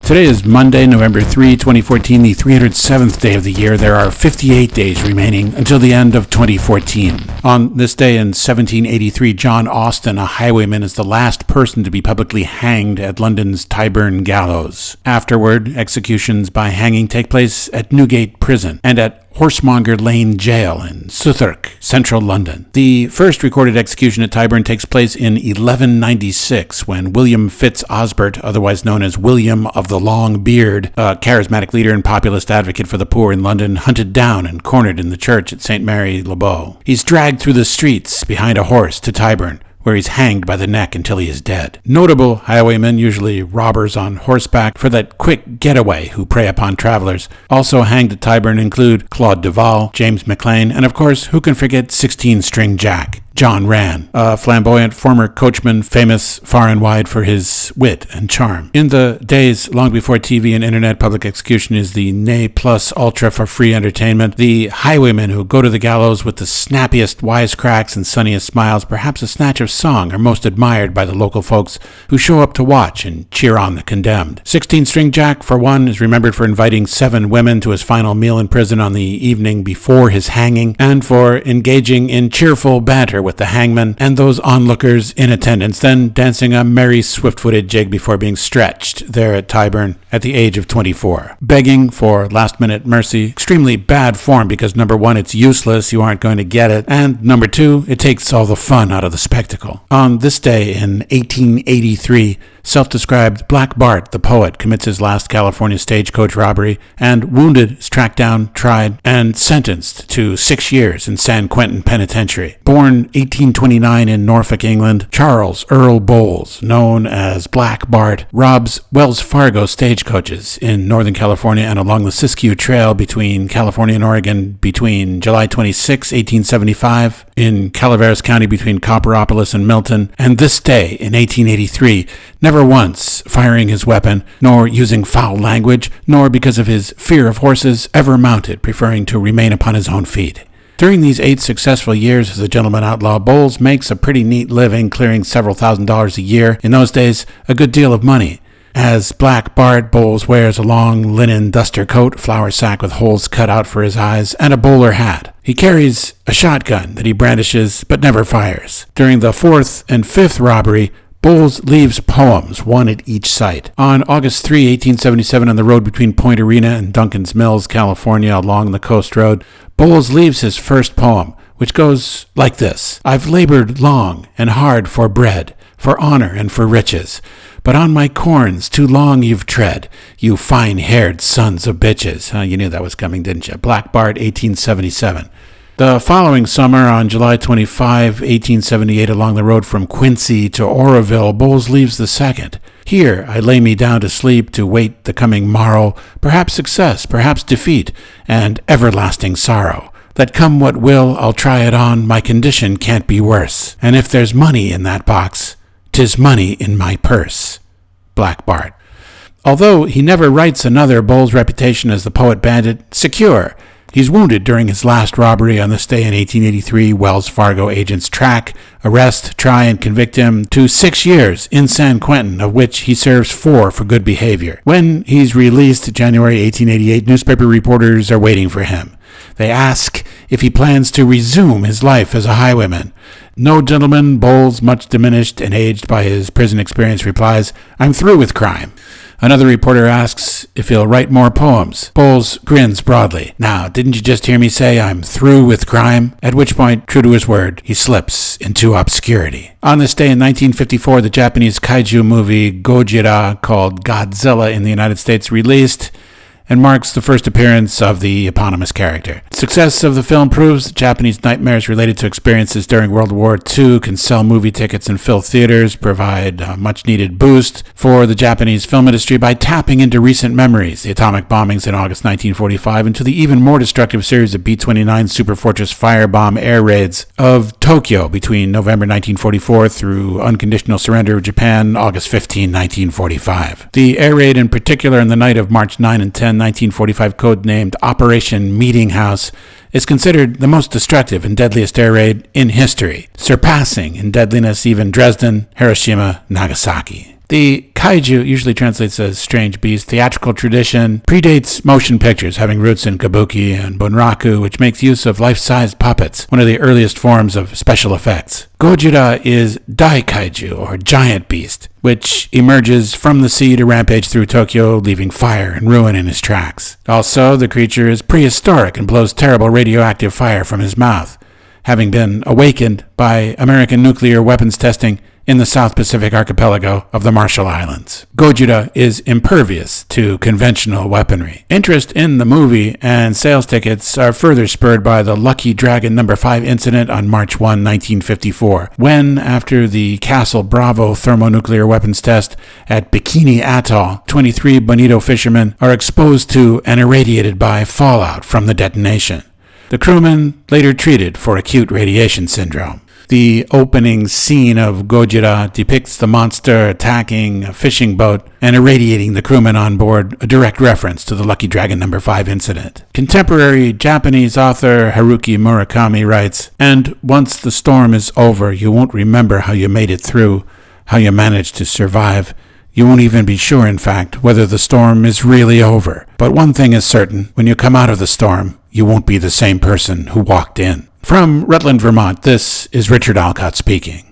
Today is Monday, November 3, 2014, the 307th day of the year. There are 58 days remaining until the end of 2014. On this day in 1783, John Austen, a highwayman, is the last person to be publicly hanged at London's Tyburn gallows. Afterward, executions by hanging take place at Newgate Prison and at Horsemonger Lane Jail in Southwark, central London. The first recorded execution at Tyburn takes place in 1196 when William Fitz Osbert, otherwise known as William of the Long Beard, a charismatic leader and populist advocate for the poor in London, hunted down and cornered in the church at St. Mary le Bow. He's dragged through the streets behind a horse to Tyburn, where he's hanged by the neck until he is dead. Notable highwaymen, usually robbers on horseback for that quick getaway who prey upon travelers, also hanged at Tyburn include Claude Duval, James McLean, and of course, who can forget 16-string Jack? John Rann, a flamboyant former coachman famous far and wide for his wit and charm. In the days long before TV and internet, public execution is the ne plus ultra for free entertainment. The highwaymen who go to the gallows with the snappiest wisecracks and sunniest smiles, perhaps a snatch of song, are most admired by the local folks who show up to watch and cheer on the condemned. 16-string Jack, for one, is remembered for inviting 7 women to his final meal in prison on the evening before his hanging, and for engaging in cheerful banter with the hangman and those onlookers in attendance, then dancing a merry swift-footed jig before being stretched there at Tyburn at the age of 24. Begging for last-minute mercy, extremely bad form because number 1, it's useless, you aren't going to get it, and number 2, it takes all the fun out of the spectacle. On this day in 1883, self-described Black Bart, the poet, commits his last California stagecoach robbery, and wounded is tracked down, tried, and sentenced to 6 years in San Quentin Penitentiary. Born 1829 in Norfolk, England, Charles Earl Bowles, known as Black Bart, robs Wells Fargo stagecoaches in Northern California and along the Siskiyou Trail between California and Oregon between July 26, 1875, in Calaveras County between Copperopolis and Milton, and this day in 1883, never once firing his weapon, nor using foul language, nor because of his fear of horses ever mounted, preferring to remain upon his own feet. During these 8 successful years as a gentleman outlaw, Bowles makes a pretty neat living, clearing several $1,000s a year. In those days, a good deal of money. As Black Bart, Bowles wears a long linen duster coat, flour sack with holes cut out for his eyes, and a bowler hat. He carries a shotgun that he brandishes but never fires. During the 4th and 5th robbery, Bowles leaves poems, one at each site. On August 3, 1877, on the road between Point Arena and Duncan's Mills, California, along the coast road, Bowles leaves his first poem, which goes like this. I've labored long and hard for bread, for honor and for riches, but on my corns too long you've tread, you fine-haired sons of bitches. You knew that was coming, didn't you? Black Bart, 1877. The following summer, on July 25, 1878, along the road from Quincy to Oroville, Bowles leaves the second. Here I lay me down to sleep, to wait the coming morrow, perhaps success, perhaps defeat, and everlasting sorrow. That come what will, I'll try it on, my condition can't be worse. And if there's money in that box, 'tis money in my purse. Black Bart. Although he never writes another, Bowles' reputation as the poet bandit secure. He's wounded during his last robbery. On this day in 1883, Wells Fargo agents track, arrest, try, and convict him to 6 years in San Quentin, of which he serves 4 for good behavior. When he's released, January 1888, newspaper reporters are waiting for him. They ask if he plans to resume his life as a highwayman. No, gentleman, Bowles, much diminished and aged by his prison experience, replies, I'm through with crime. Another reporter asks if he'll write more poems. Bowles grins broadly. Now, didn't you just hear me say I'm through with crime? At which point, true to his word, he slips into obscurity. On this day in 1954, the Japanese kaiju movie Gojira, called Godzilla in the United States, released and marks the first appearance of the eponymous character. Success of the film proves that Japanese nightmares related to experiences during World War II can sell movie tickets and fill theaters, provide a much-needed boost for the Japanese film industry by tapping into recent memories, the atomic bombings in August 1945, and to the even more destructive series of B-29 Superfortress firebomb air raids of Tokyo between November 1944 through unconditional surrender of Japan, August 15, 1945. The air raid in particular in the night of March 9 and 10, 1945, codenamed Operation Meeting House, is considered the most destructive and deadliest air raid in history, surpassing in deadliness even Dresden, Hiroshima, Nagasaki. The kaiju, usually translates as strange beast, theatrical tradition predates motion pictures, having roots in kabuki and bunraku, which makes use of life-sized puppets, one of the earliest forms of special effects. Gojira is daikaiju, or giant beast, which emerges from the sea to rampage through Tokyo, leaving fire and ruin in his tracks. Also, the creature is prehistoric and blows terrible radioactive fire from his mouth, having been awakened by American nuclear weapons testing in the South Pacific archipelago of the Marshall Islands. Gojira is impervious to conventional weaponry. Interest in the movie and sales tickets are further spurred by the Lucky Dragon No. 5 incident on March 1, 1954, when, after the Castle Bravo thermonuclear weapons test at Bikini Atoll, 23 bonito fishermen are exposed to and irradiated by fallout from the detonation. The crewmen later treated for acute radiation syndrome. The opening scene of Gojira depicts the monster attacking a fishing boat and irradiating the crewmen on board, a direct reference to the Lucky Dragon No. 5 incident. Contemporary Japanese author Haruki Murakami writes, "And once the storm is over, you won't remember how you made it through, how you managed to survive. You won't even be sure, in fact, whether the storm is really over. But one thing is certain, when you come out of the storm, you won't be the same person who walked in." From Rutland, Vermont, this is Richard Alcott speaking.